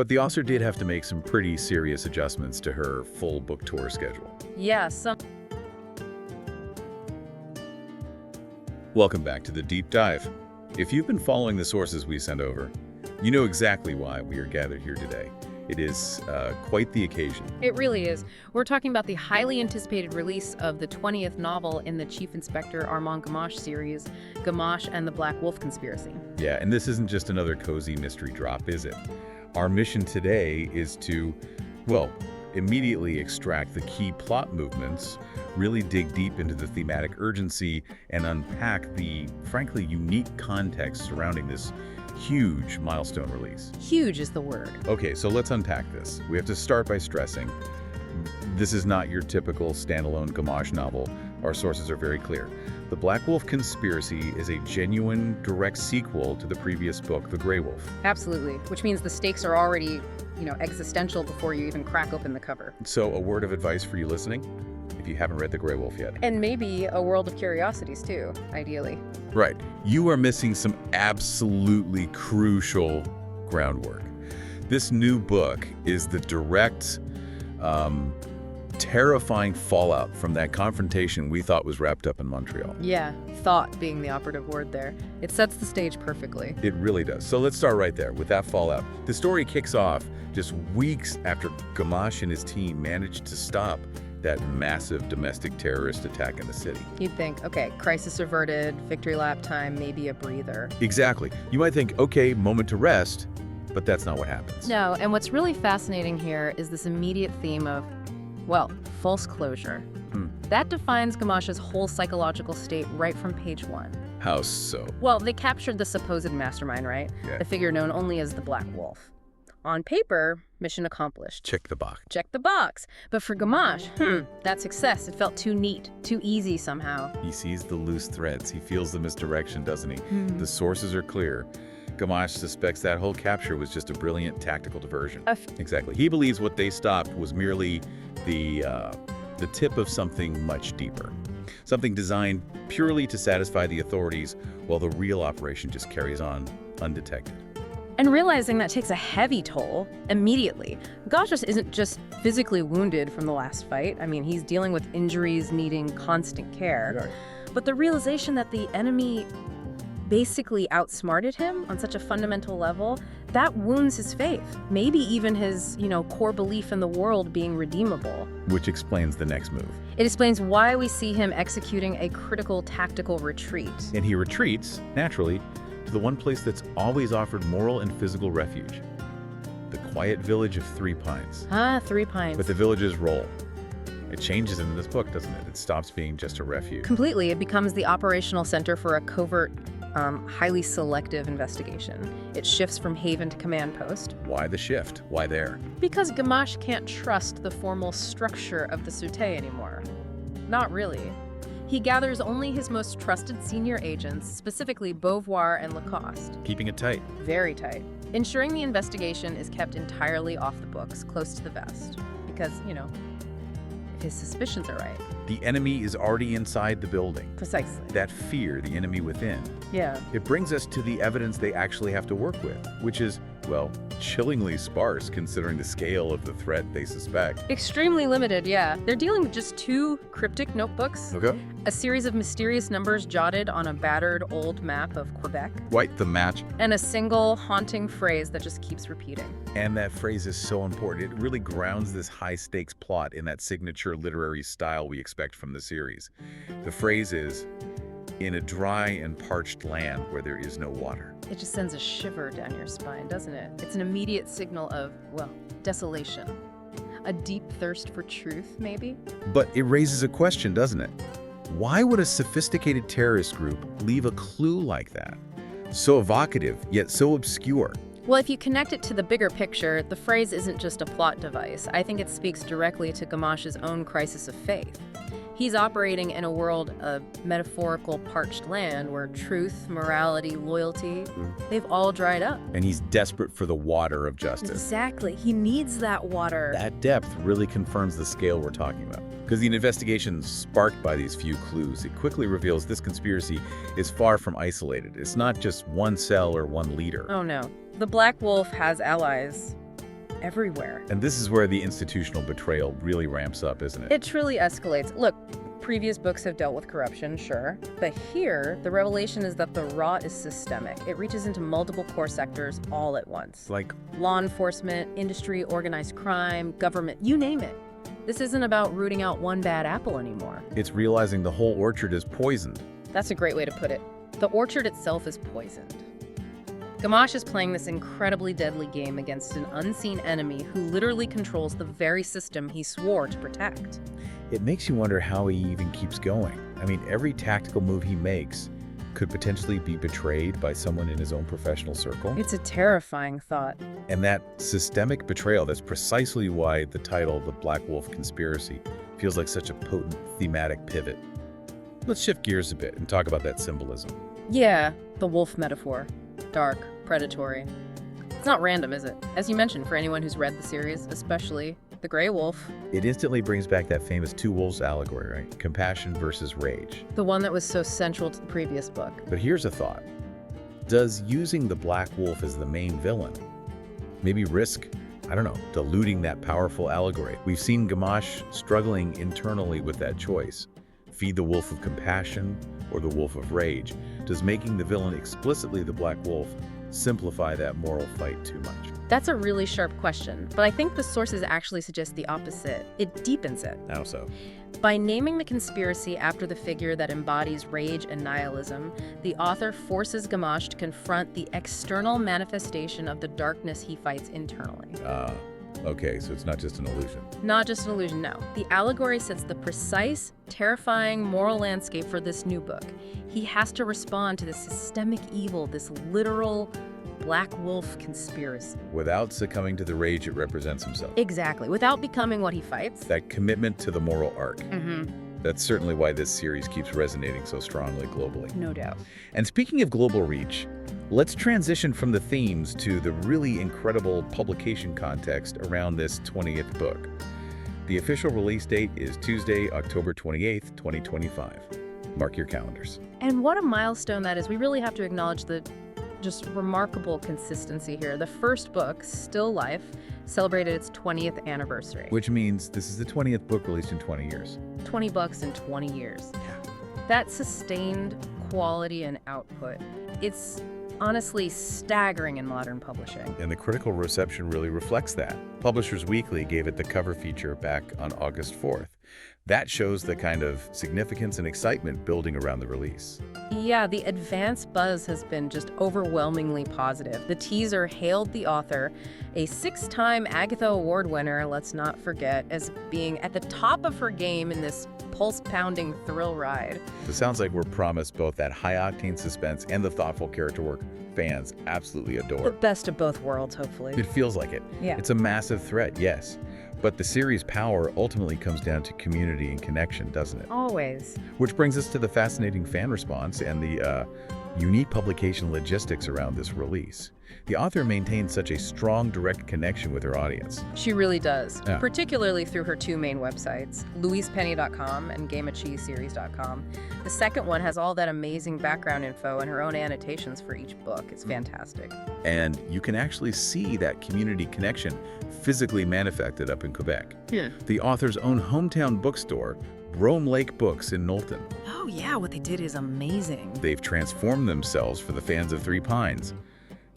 But the author did have to make some pretty serious adjustments to her full book tour schedule. Yeah, Welcome back to the Deep Dive. If you've been following the sources we sent over, you know exactly why we are gathered here today. It is quite the occasion. It really is. We're talking about the highly anticipated release of the 20th novel in the Chief Inspector Armand Gamache series, Gamache and the Black Wolf Conspiracy. Yeah, and this isn't just another cozy mystery drop, is it? Our mission today is to, well, immediately extract the key plot movements, really dig deep into the thematic urgency, and unpack the, frankly, unique context surrounding this huge milestone release. Huge is the word. Okay, so let's unpack this. We have to start by stressing, this is not your typical standalone Gamache novel. Our sources are very clear. The Black Wolf Conspiracy is a genuine, direct sequel to the previous book, The Grey Wolf. Absolutely, which means the stakes are already, existential before you even crack open the cover. So a word of advice for you listening, if you haven't read The Grey Wolf yet. And maybe a world of curiosities too, ideally. Right. You are missing some absolutely crucial groundwork. This new book is the direct, terrifying fallout from that confrontation we thought was wrapped up in Montreal. Yeah, thought being the operative word there. It sets the stage perfectly. It really does. So let's start right there with that fallout. The story kicks off just weeks after Gamache and his team managed to stop that massive domestic terrorist attack in the city. You'd think, okay, crisis averted, victory lap time, maybe a breather. Exactly. You might think, okay, moment to rest, but that's not what happens. No, and what's really fascinating here is this immediate theme of, well, false closure. That defines Gamache's whole psychological state right from page 1. How so? Well, they captured the supposed mastermind, right? Yeah. The figure known only as the Black Wolf. On paper, mission accomplished. Check the box. Check the box. But for Gamache, that success, it felt too neat, too easy somehow. He sees the loose threads. He feels the misdirection, doesn't he? The sources are clear. Gamache suspects that whole capture was just a brilliant tactical diversion. Exactly. He believes what they stopped was merely the tip of something much deeper. Something designed purely to satisfy the authorities while the real operation just carries on undetected. And realizing that takes a heavy toll immediately. Gamache isn't just physically wounded from the last fight. I mean, he's dealing with injuries needing constant care. Right. But the realization that the enemy basically outsmarted him on such a fundamental level, that wounds his faith. Maybe even his, core belief in the world being redeemable. Which explains the next move. It explains why we see him executing a critical tactical retreat. And he retreats, naturally, to the one place that's always offered moral and physical refuge. The quiet village of 3 Pines. 3 Pines. But the village's role. It changes in this book, doesn't it? It stops being just a refuge. Completely. It becomes the operational center for a covert, highly selective investigation. It shifts from haven to command post. Why the shift? Why there? Because Gamache can't trust the formal structure of the Sûreté anymore. Not really. He gathers only his most trusted senior agents, specifically Beauvoir and Lacoste. Keeping it tight. Very tight. Ensuring the investigation is kept entirely off the books, close to the vest. Because, if his suspicions are right. The enemy is already inside the building. Precisely. That fear, the enemy within. Yeah. It brings us to the evidence they actually have to work with, which is, well, chillingly sparse considering the scale of the threat they suspect. Extremely limited, yeah. They're dealing with just 2 cryptic notebooks, Okay. a series of mysterious numbers jotted on a battered old map of Quebec, Quite the match. and a single haunting phrase that just keeps repeating. And that phrase is so important. It really grounds this high-stakes plot in that signature literary style we expect from the series. The phrase is, in a dry and parched land where there is no water. It just sends a shiver down your spine, doesn't it? It's an immediate signal of, well, desolation. A deep thirst for truth, maybe? But it raises a question, doesn't it? Why would a sophisticated terrorist group leave a clue like that? So evocative, yet so obscure. Well, if you connect it to the bigger picture, the phrase isn't just a plot device. I think it speaks directly to Gamache's own crisis of faith. He's operating in a world of metaphorical parched land where truth, morality, loyalty, they've all dried up. And he's desperate for the water of justice. Exactly. He needs that water. That depth really confirms the scale we're talking about. Because the investigation sparked by these few clues, it quickly reveals this conspiracy is far from isolated. It's not just one cell or one leader. Oh no. The Black Wolf has allies. everywhere. And this is where the institutional betrayal really ramps up, isn't it? It truly escalates. Look, previous books have dealt with corruption, sure, but here, the revelation is that the rot is systemic. It reaches into multiple core sectors all at once. Like Law enforcement, industry, organized crime, government, you name it. This isn't about rooting out one bad apple anymore. it's realizing the whole orchard is poisoned. That's a great way to put it. The orchard itself is poisoned. Gamache is playing this incredibly deadly game against an unseen enemy who literally controls the very system he swore to protect. It makes you wonder how he even keeps going. I mean, every tactical move he makes could potentially be betrayed by someone in his own professional circle. It's a terrifying thought. And that systemic betrayal, that's precisely why the title, The Black Wolf Conspiracy, feels like such a potent thematic pivot. Let's shift gears a bit and talk about that symbolism. Yeah, the wolf metaphor. Dark, predatory. It's not random, is it? As you mentioned, for anyone who's read the series, especially the gray wolf. It instantly brings back that famous two wolves allegory, right? Compassion versus rage. The one that was so central to the previous book. But here's a thought. Does using the black wolf as the main villain maybe risk, I don't know, diluting that powerful allegory? We've seen Gamache struggling internally with that choice. Feed the wolf of compassion or the wolf of rage? Does making the villain explicitly the black wolf simplify that moral fight too much? That's a really sharp question, but I think the sources actually suggest the opposite. It deepens it. How so? By naming the conspiracy after the figure that embodies rage and nihilism, the author forces Gamache to confront the external manifestation of the darkness he fights internally. Okay, so it's not just an illusion. Not just an illusion, no. The allegory sets the precise, terrifying moral landscape for this new book. He has to respond to this systemic evil, this literal black wolf conspiracy. Without succumbing to the rage it represents himself. Exactly, without becoming what he fights. That commitment to the moral arc. Mm-hmm. That's certainly why this series keeps resonating so strongly globally. No doubt. And speaking of global reach, let's transition from the themes to the really incredible publication context around this 20th book. The official release date is Tuesday, October 28th, 2025. Mark your calendars. And what a milestone that is. We really have to acknowledge the just remarkable consistency here. The first book, Still Life, celebrated its 20th anniversary. Which means this is the 20th book released in 20 years. 20 bucks in 20 years. That sustained quality and output, it's honestly staggering in modern publishing. And the critical reception really reflects that. Publishers Weekly gave it the cover feature back on August 4th. That shows the kind of significance and excitement building around the release. Yeah, the advance buzz has been just overwhelmingly positive. The teaser hailed the author, a 6-time Agatha Award winner, let's not forget, as being at the top of her game in this pulse-pounding thrill ride. It sounds like we're promised both that high-octane suspense and the thoughtful character work fans absolutely The adore. best of both worlds, hopefully. It feels like it. Yeah. It's a massive threat, yes. But the series' power ultimately comes down to community and connection, doesn't it? Always. Which brings us to the fascinating fan response and the unique publication logistics around this release. The author maintains such a strong direct connection with her audience. She really does, Yeah. particularly through her two main websites, louisepenny.com and gamacheseries.com. The second one has all that amazing background info and her own annotations for each book. It's fantastic. And you can actually see that community connection physically manifested up in Quebec. Yeah. The author's own hometown bookstore, Brome Lake Books in Knowlton. Oh yeah, what they did is amazing. They've transformed themselves for the fans of Three Pines.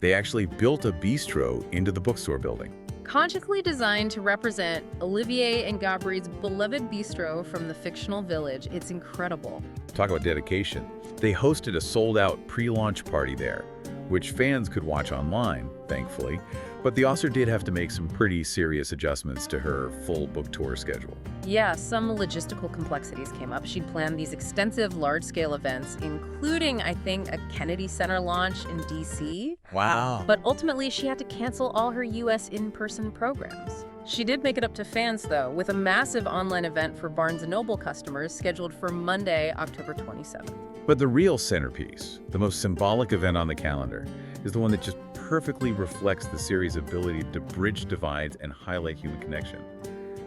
They actually built a bistro into the bookstore building. Consciously designed to represent Olivier and Gabriel's beloved bistro from the fictional village, it's incredible. Talk about dedication. They hosted a sold-out pre-launch party there, which fans could watch online, thankfully, but the author did have to make some pretty serious adjustments to her full book tour schedule. Yeah, some logistical complexities came up. She'd planned these extensive large-scale events, including, I think, a Kennedy Center launch in D.C. Wow. But ultimately, she had to cancel all her U.S. in-person programs. She did make it up to fans, though, with a massive online event for Barnes & Noble customers scheduled for Monday, October 27th. But the real centerpiece, the most symbolic event on the calendar, is the one that just perfectly reflects the series' ability to bridge divides and highlight human connection.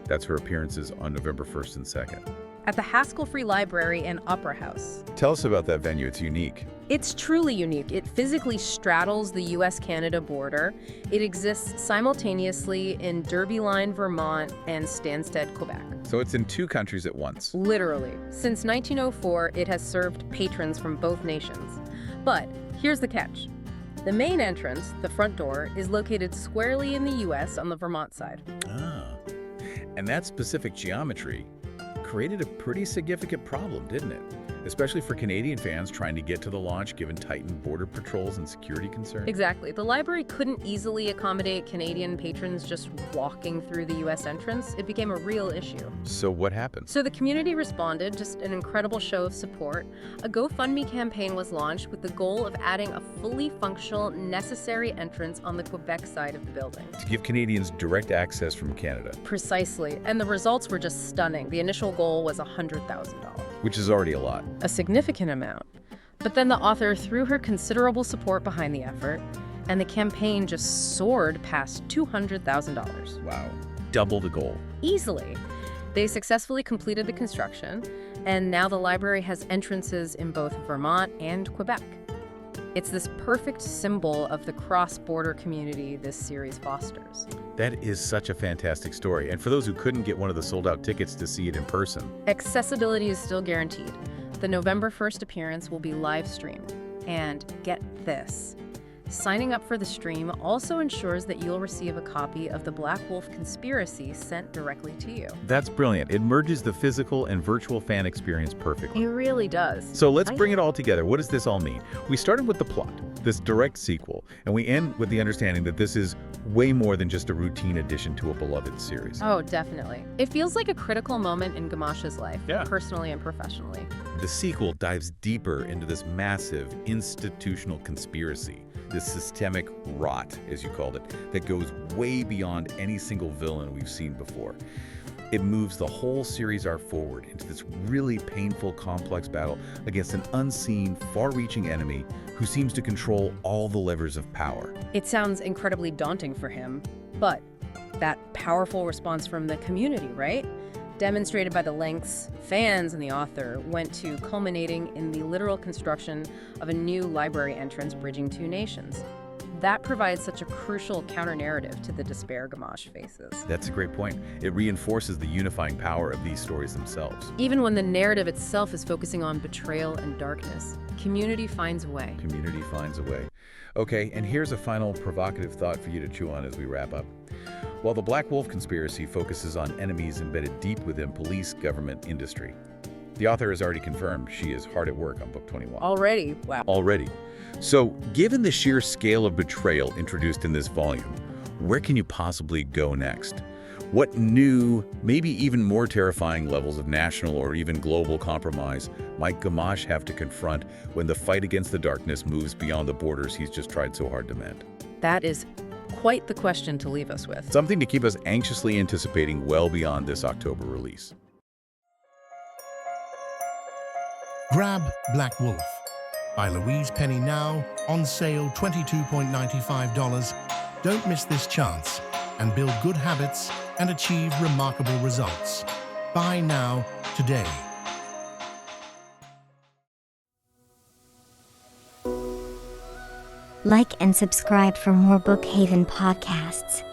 That's her appearances on November 1st and 2nd. at the Haskell Free Library and Opera House. Tell us about that venue. It's unique. It's truly unique. It physically straddles the U.S.-Canada border. It exists simultaneously in Derbyline, Vermont, and Stansted, Quebec. So it's in two countries at once. Literally. Since 1904, it has served patrons from both nations. But here's the catch. The main entrance, the front door, is located squarely in the U.S. on the Vermont side. Ah. And that specific geometry created a pretty significant problem, didn't it? Especially for Canadian fans trying to get to the launch given tightened border patrols and security concerns. Exactly. The library couldn't easily accommodate Canadian patrons just walking through the U.S. entrance. It became a real issue. So what happened? So the community responded, just an incredible show of support. A GoFundMe campaign was launched with the goal of adding a fully functional, necessary entrance on the Quebec side of the building. To give Canadians direct access from Canada. Precisely. And the results were just stunning. The initial goal was $100,000. Which is already a lot. A significant amount. But then the author threw her considerable support behind the effort, and the campaign just soared past $200,000. Wow. Double the goal. Easily. They successfully completed the construction, and now the library has entrances in both Vermont and Quebec. It's this perfect symbol of the cross-border community this series fosters. That is such a fantastic story. And for those who couldn't get one of the sold-out tickets to see it in person, accessibility is still guaranteed. The November 1st appearance will be live-streamed. And get this. Signing up for the stream also ensures that you'll receive a copy of The Black Wolf Conspiracy sent directly to you. That's brilliant. It merges the physical and virtual fan experience perfectly. It really does. So let's bring it all together. What does this all mean? We started with the plot, this direct sequel, and we end with the understanding that this is way more than just a routine addition to a beloved series. Oh, definitely. It feels like a critical moment in Gamache's life, Yeah. personally and professionally. The sequel dives deeper into this massive institutional conspiracy, this systemic rot, as you called it, that goes way beyond any single villain we've seen before. It moves the whole series arc forward into this really painful, complex battle against an unseen, far-reaching enemy who seems to control all the levers of power. It sounds incredibly daunting for him, but that powerful response from the community, right? Demonstrated by the lengths fans and the author went to, culminating in the literal construction of a new library entrance bridging two nations. That provides such a crucial counter-narrative to the despair Gamache faces. That's a great point. It reinforces the unifying power of these stories themselves. Even when the narrative itself is focusing on betrayal and darkness, community finds a way. Community finds a way. Okay, and here's a final provocative thought for you to chew on as we wrap up. While the Black Wolf Conspiracy focuses on enemies embedded deep within police, government, industry, the author has already confirmed she is hard at work on book 21. Already? Wow. Already. So, given the sheer scale of betrayal introduced in this volume, where can you possibly go next? What new, maybe even more terrifying levels of national or even global compromise might Gamache have to confront when the fight against the darkness moves beyond the borders he's just tried so hard to mend? That is quite the question to leave us with. Something to keep us anxiously anticipating well beyond this October release. Grab Black Wolf by Louise Penny now, on sale $22.95. Don't miss this chance and build good habits and achieve remarkable results. Buy now, today. Like and subscribe for more Bookhaven podcasts.